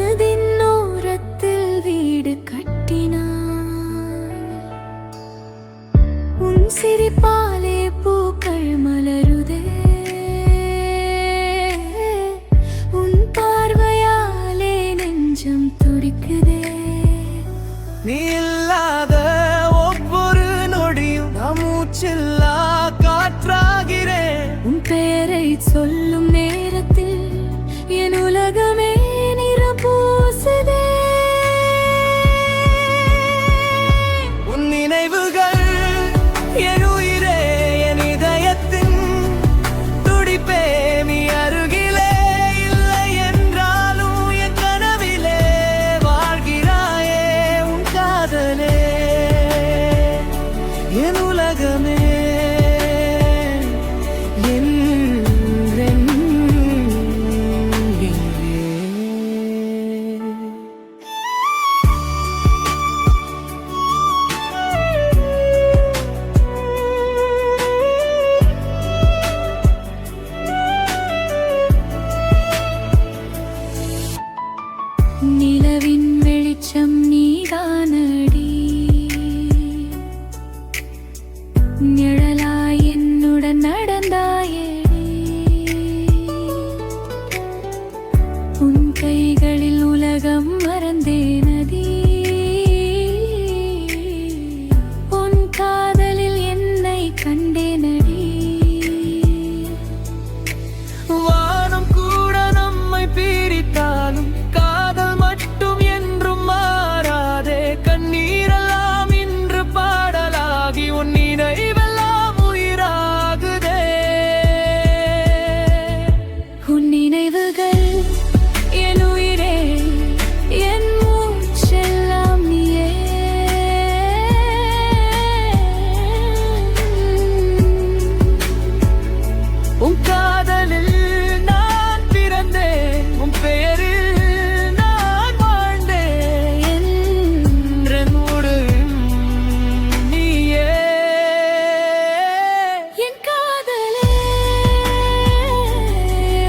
மனதின் ஓரத்தில் வீடு கட்டினாய். உன் சிரிப்பாலே பூக்கள் மலருதே, உன் பார்வையாலே நெஞ்சம் துடிக்குதே. நீ இல்லாத ஒவ்வொரு நொடியும் நான் மூச்சில்லா காற்றாகிறேன். உன் பெயரை சொல்லும் நேரத்தில் என் உலகமே நிறப்பூசுதே. உன் நினைவுகள் என் உயிரே, என் இதயத்தின் துடிப்பே. நீ அருகிலே இல்லை என்றாலும் என் கனவிலே வாழ்கிறாயே. உன் காதலே என் உலகமே. நிலவின் வெளிச்சம் நீதானடி, நிழலாய் என்னுடன் நடந்தாயேடி. உன் கைகளில் உலகம் மறந்தேனடி, உன் காதலில் என்னை கண்டேனடி. வானம் கூட நம்மை பிரித்தாலும் காதல் மட்டும் என்றும் மாறாதே. கண்ணீரெல்லாம் இன்று பாடலாகி உன் நினைவெல்லாம் உயிராகுதே. உன் நினைவுகள் என் உயிரே, என் மூச்செல்லாம் நீயே. உன் காதலில் நான் பிறந்தேன், உன் பெயரில் நான் வாழ்ந்தேன். என்றென்னோடு நீயே. என் காதலே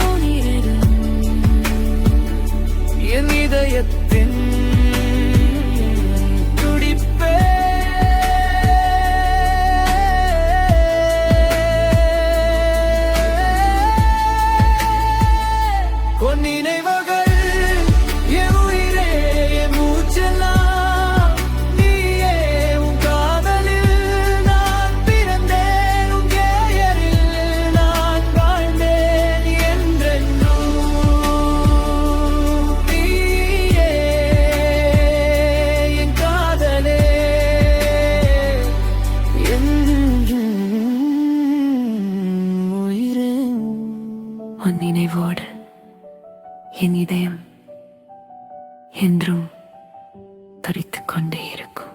உன்னிடம், என் இதயத்தின் துடிப்பே. உன் நினைவுகள் என் உயிரே, என் மூச்செல்லாம் நீயே. உன் காதலில் நான் பிறந்தேன், உன் பெயரில் நான் வாழ்ந்தேன். என்றென்றும் நீயே. என் காதலே என்றும் உயிரே. உன் நினைவோடு என் இதயம் என்றும் துடித்துக் கொண்டே இருக்கும்.